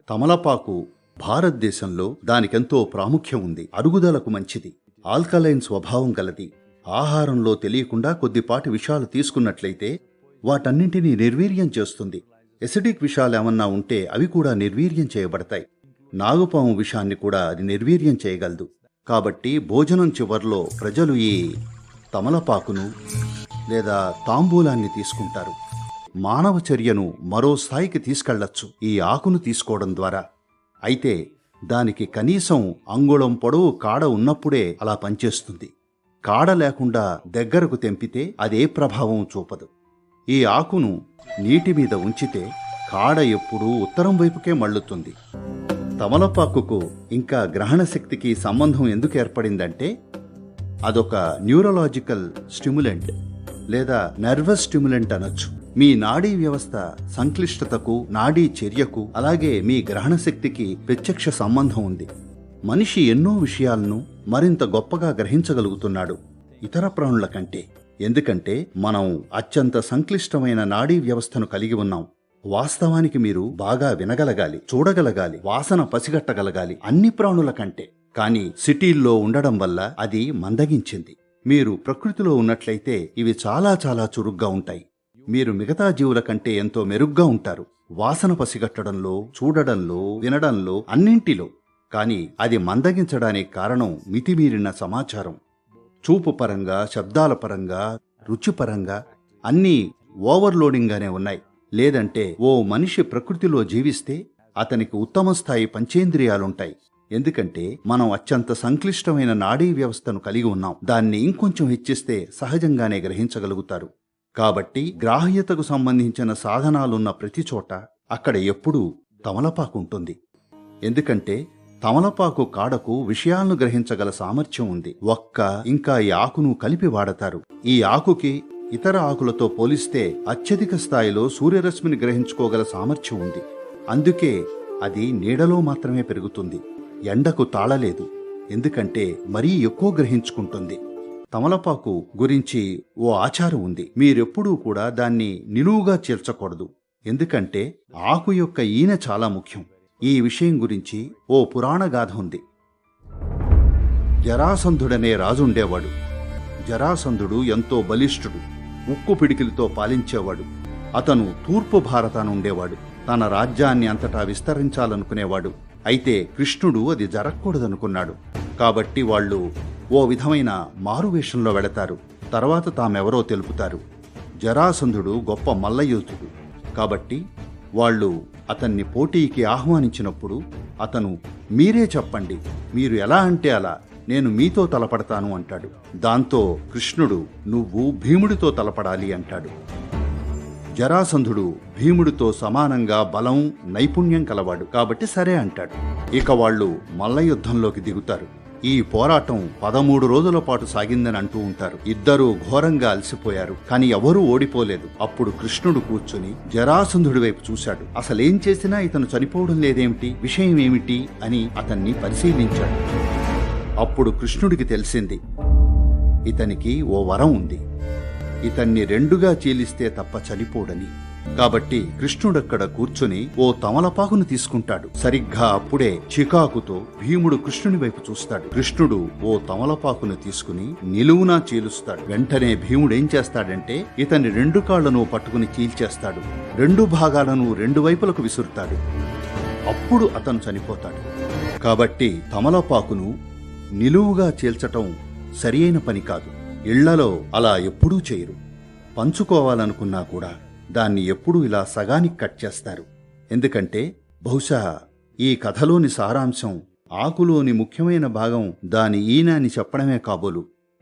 తమలపాకు భారతదేశంలో దానికెంతో ప్రాముఖ్యం ఉంది. అరుగుదలకు మంచిది, ఆల్కలైన్ స్వభావం గలది. ఆహారంలో తెలియకుండా కొద్దిపాటి విషాలు తీసుకున్నట్లయితే వాటన్నింటినీ నిర్వీర్యం చేస్తుంది. ఎసిడిక్ విషాలేమన్నా ఉంటే అవి కూడా నిర్వీర్యం చేయబడతాయి. నాగుపాము విషాన్ని కూడా అది నిర్వీర్యం చేయగలదు. కాబట్టి భోజనం చివర్లో ప్రజలు ఈ తమలపాకును లేదా తాంబూలాన్ని తీసుకుంటారు. మానవ చర్యను మరో స్థాయికి తీసుకెళ్లొచ్చు ఈ ఆకును తీసుకోవడం ద్వారా. అయితే దానికి కనీసం అంగుళం పొడవు కాడ ఉన్నప్పుడే అలా పనిచేస్తుంది. కాడ లేకుండా దగ్గరకు తెంపితే అదే ప్రభావం చూపదు. ఈ ఆకును నీటి మీద ఉంచితే కాడ ఎప్పుడూ ఉత్తరం వైపుకే మళ్ళుతుంది. తమలపాకుకు ఇంకా గ్రహణ శక్తికి సంబంధం ఎందుకు ఏర్పడిందంటే అదొక న్యూరలాజికల్ స్టిమ్యులెంట్ లేదా నర్వస్ స్టిమ్యులెంట్ అనొచ్చు. మీ నాడీ వ్యవస్థ సంక్లిష్టతకు, నాడీ చర్యకు, అలాగే మీ గ్రహణ శక్తికి ప్రత్యక్ష సంబంధం ఉంది. మనిషి ఎన్నో విషయాలను మరింత గొప్పగా గ్రహించగలుగుతున్నాడు ఇతర ప్రాణుల కంటే. ఎందుకంటే మనం అత్యంత సంక్లిష్టమైన నాడీ వ్యవస్థను కలిగి ఉన్నాం. వాస్తవానికి మీరు బాగా వినగలగాలి, చూడగలగాలి, వాసన పసిగట్టగలగాలి అన్ని ప్రాణుల కంటే. కానీ సిటీల్లో ఉండడం వల్ల అది మందగించింది. మీరు ప్రకృతిలో ఉన్నట్లయితే ఇవి చాలా చాలా చురుగ్గా ఉంటాయి. మీరు మిగతా జీవుల కంటే ఎంతో మెరుగ్గా ఉంటారు, వాసన పసిగట్టడంలో, చూడడంలో, వినడంలో, అన్నింటిలో. కానీ అది మందగించడానికి కారణం మితిమీరిన సమాచారం. చూపు పరంగా, శబ్దాల పరంగా, రుచిపరంగా అన్నీ ఓవర్లోడింగ్గానే ఉన్నాయి. లేదంటే ఓ మనిషి ప్రకృతిలో జీవిస్తే అతనికి ఉత్తమ స్థాయి పంచేంద్రియాలుంటాయి. ఎందుకంటే మనం అత్యంత సంక్లిష్టమైన నాడీ వ్యవస్థను కలిగి ఉన్నాం. దాన్ని ఇంకొంచెం హెచ్చిస్తే సహజంగానే గ్రహించగలుగుతారు. కాబట్టి గ్రాహ్యతకు సంబంధించిన సాధనాలున్న ప్రతి చోట అక్కడ ఎప్పుడూ తమలపాకు ఉంటుంది. ఎందుకంటే తమలపాకు కాడకు విషయాలను గ్రహించగల సామర్థ్యం ఉంది. ఒక్క ఇంకా ఈ ఆకును కలిపి వాడతారు. ఈ ఆకుకి ఇతర ఆకులతో పోలిస్తే అత్యధిక స్థాయిలో సూర్యరశ్మిని గ్రహించుకోగల సామర్థ్యం ఉంది. అందుకే అది నీడలో మాత్రమే పెరుగుతుంది, ఎండకు తాళలేదు. ఎందుకంటే మరీ ఎక్కువ గ్రహించుకుంటుంది. తమలపాకు గురించి ఓ ఆచారం ఉంది. మీరెప్పుడూ కూడా దాన్ని నిలువుగా చీల్చకూడదు. ఎందుకంటే ఆకు యొక్క ఈనె చాలా ముఖ్యం. ఈ విషయం గురించి ఓ పురాణ గాథ ఉంది. జరాసంధుడనే రాజుండేవాడు. జరాసంధుడు ఎంతో బలిష్ఠుడు, ఉక్కు పిడికిలతో పాలించేవాడు. అతను తూర్పు భారతాన ఉండేవాడు. తన రాజ్యాన్ని అంతటా విస్తరించాలనుకునేవాడు. అయితే కృష్ణుడు అది జరగకూడదనుకున్నాడు. కాబట్టి వాళ్ళు ఓ విధమైన మారువేషంలో వెళతారు. తర్వాత తామెవరో తెలుపుతారు. జరాసంధుడు గొప్ప మల్లయోధుడు. కాబట్టి వాళ్ళు అతన్ని పోటీకి ఆహ్వానించినప్పుడు అతను మీరే చెప్పండి, మీరు ఎలా అంటే అలా, నేను మీతో తలపడతాను అంటాడు. దాంతో కృష్ణుడు నువ్వు భీముడితో తలపడాలి అంటాడు. జరాసంధుడు భీముడితో సమానంగా బలం, నైపుణ్యం కలవాడు. కాబట్టి సరే అంటాడు. ఇక వాళ్ళు మల్లయుద్ధంలోకి దిగుతారు. ఈ పోరాటం 13 రోజుల పాటు సాగిందని అంటూ ఉంటారు. ఇద్దరూ ఘోరంగా అలసిపోయారు, కానీ ఎవరూ ఓడిపోలేదు. అప్పుడు కృష్ణుడు కూర్చుని జరాసంధుడి వైపు చూశాడు. అసలేం చేసినా ఇతను చనిపోవడం లేదేమిటి, విషయం ఏమిటి అని అతన్ని పరిశీలించాడు. అప్పుడు కృష్ణుడికి తెలిసింది, ఇతనికి ఓ వరం ఉంది. ఇతన్ని రెండుగా చీలిస్తే తప్ప చనిపోడని. కాబట్టి కృష్ణుడక్కడ కూర్చుని ఓ తమలపాకును తీసుకుంటాడు. సరిగ్గా అప్పుడే చికాకుతో భీముడు కృష్ణుని వైపు చూస్తాడు. కృష్ణుడు ఓ తమలపాకును తీసుకుని నిలువునా చీలుస్తాడు. వెంటనే భీముడేం చేస్తాడంటే ఇతని 2 కాళ్లను పట్టుకుని చీల్చేస్తాడు. 2 భాగాలను 2 వైపులకు విసురుతాడు. అప్పుడు అతను చనిపోతాడు. కాబట్టి తమలపాకును నిలువుగా చీల్చటం సరియైన పని కాదు. ఇళ్లలో అలా ఎప్పుడూ చేయరు. పంచుకోవాలనుకున్నా కూడా దాన్ని ఎప్పుడూ ఇలా సగానికి కట్ చేస్తారు. ఎందుకంటే బహుశా ఈ కథలోని సారాంశం ఆకులోని ముఖ్యమైన భాగం దాని ఈన అని చెప్పడమే కాబోలు.